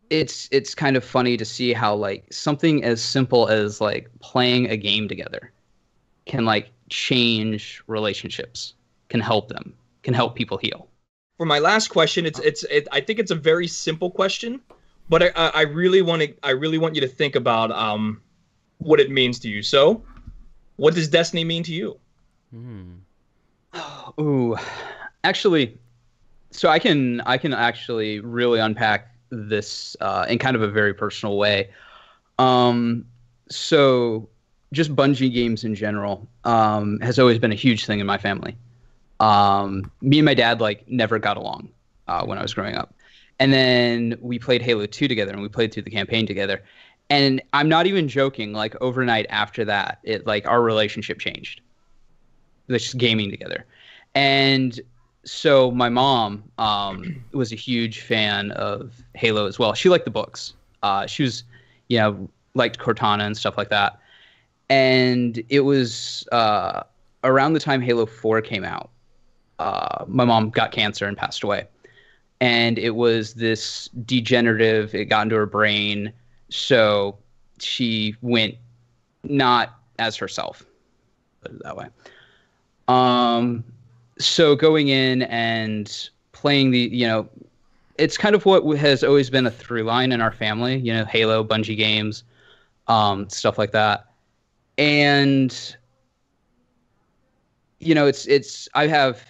it's kind of funny to see how like something as simple as like playing a game together can like change relationships, can help them, can help people heal. For my last question, I think it's a very simple question, but I really want you to think about what it means to you. So, what does destiny mean to you? Hmm. Ooh, actually, so I can actually really unpack this in kind of a very personal way. Um, so just Bungie games in general has always been a huge thing in my family. Me and my dad like never got along when I was growing up, and then we played Halo 2 together, and we played through the campaign together. And I'm not even joking. Like overnight after that, it like our relationship changed. Just gaming together, and so my mom was a huge fan of Halo as well. She liked the books. She was, liked Cortana and stuff like that. And it was around the time Halo 4 came out. My mom got cancer and passed away. And it was this degenerative, it got into her brain. So she went not as herself, put it that way. Um, so going in and playing it's kind of what has always been a through line in our family, Halo, Bungie games, stuff like that. And, I have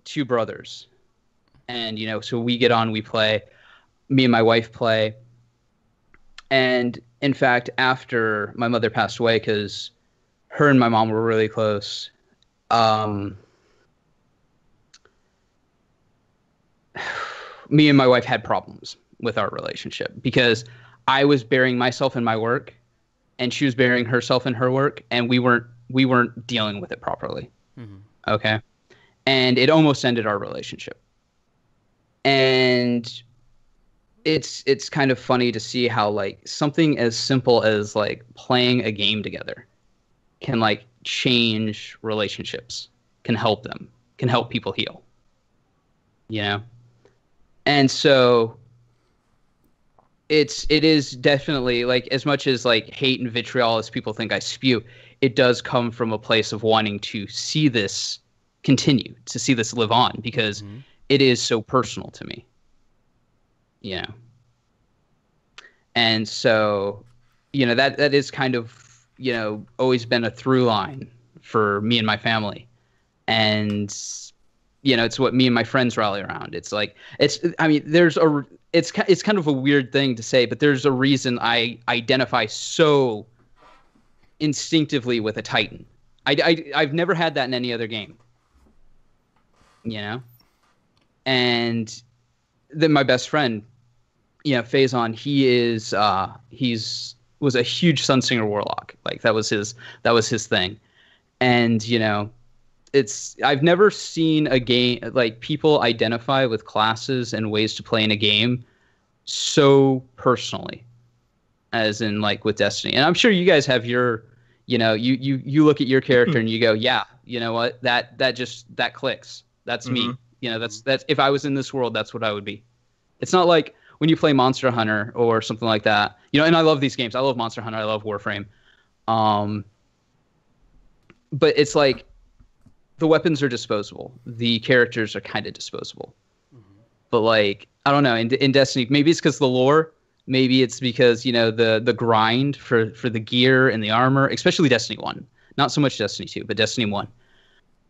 two brothers and, so we get on, we play, me and my wife play. And in fact, after my mother passed away, because her and my mom were really close, um, me and my wife had problems with our relationship because I was burying myself in my work and she was burying herself in her work, and we weren't dealing with it properly. Hmm. Okay. And it almost ended our relationship. And it's kind of funny to see how like something as simple as like playing a game together can like change relationships, can help them, can help people heal. You know? And so it is definitely like as much as like hate and vitriol as people think I spew, it does come from a place of wanting to see this continue, to see this live on because Hmm. it is so personal to me, you know. And so, that is kind of, always been a through line for me and my family. And it's what me and my friends rally around. It's like I mean, it's kind of a weird thing to say, but there's a reason I identify so instinctively with a Titan. I've never had that in any other game, you know. And then my best friend, Faison, he's was a huge Sunsinger Warlock. Like that was his thing. And I've never seen a game like people identify with classes and ways to play in a game so personally as in like with Destiny. And I'm sure you guys have your, you look at your character and you go, yeah, you know what, that clicks. That's me. Mm-hmm. That's if I was in this world, that's what I would be. It's not like when you play Monster Hunter or something like that, and I love these games. I love Monster Hunter. I love Warframe. But it's like, the weapons are disposable. The characters are kind of disposable. Hmm. But like, I don't know. In Destiny, maybe it's because the lore. Maybe it's because the grind for the gear and the armor, especially Destiny 1. Not so much Destiny 2, but Destiny 1.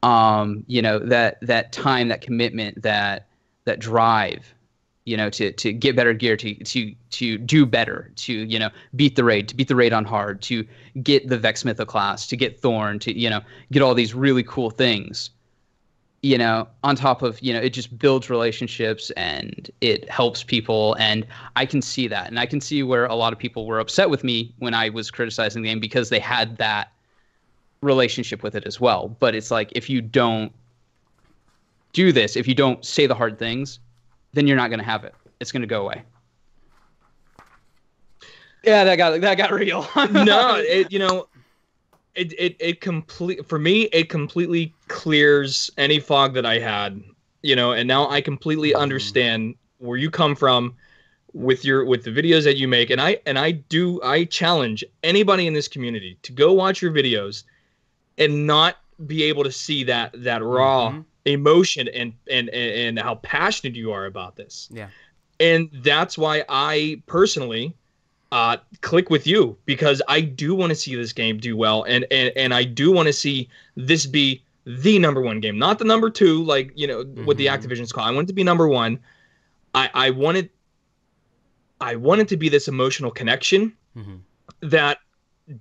That time, that commitment, that drive, to get better gear, to do better, to beat the raid on hard, to get the Vex Mytho class, to get Thorn, to get all these really cool things. On top of it just builds relationships and it helps people, and I can see that, and I can see where a lot of people were upset with me when I was criticizing the game because they had that relationship with it as well. But it's like, if you don't do this, if you don't say the hard things, then you're not going to have it. It's going to go away. Yeah, that got real. No, for me, it completely clears any fog that I had, and now I completely Hmm. understand where you come from, with the videos that you make, and I challenge anybody in this community to go watch your videos and not be able to see that raw emotion and how passionate you are about this. Yeah. And that's why I personally click with you, because I do want to see this game do well, and I do want to see this be the #1 game, not the #2, like, you know, what the Activision's call. I want it to be #1. I want it to be this emotional connection that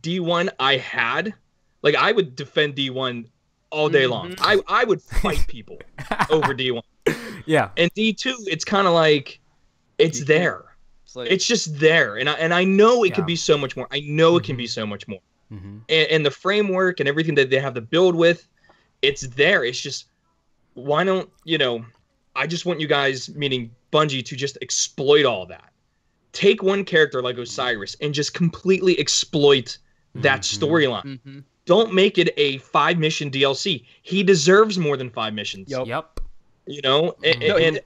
D1 I had. Like, I would defend D1 all day long. I would fight people over D1. Yeah. And D2, it's kind of like, it's there. It's just there. And I know it could be so much more. I know it can be so much more. And the framework and everything that they have to build with, it's there. It's just, why don't, you know, I just want you guys, meaning Bungie, to just exploit all that. Take one character like Osiris and just completely exploit that storyline. Don't make it a 5-mission DLC. He deserves more than 5 missions. Yep. You know, and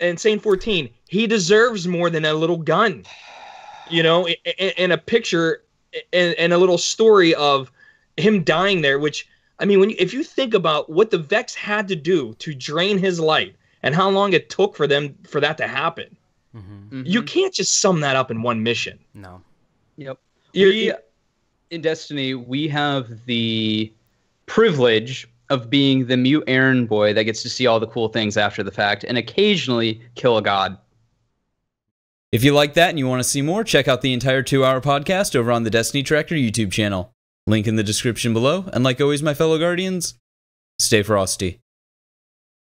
Insane 14, he deserves more than a little gun. You know, and a picture and a little story of him dying there, which, I mean, if you think about what the Vex had to do to drain his life and how long it took for that to happen, you can't just sum that up in one mission. No. Yep. In Destiny, we have the privilege of being the mute errand boy that gets to see all the cool things after the fact and occasionally kill a god. If you like that and you want to see more, check out the entire 2-hour podcast over on the Destiny Tracker YouTube channel. Link in the description below, and like always, my fellow Guardians, stay frosty.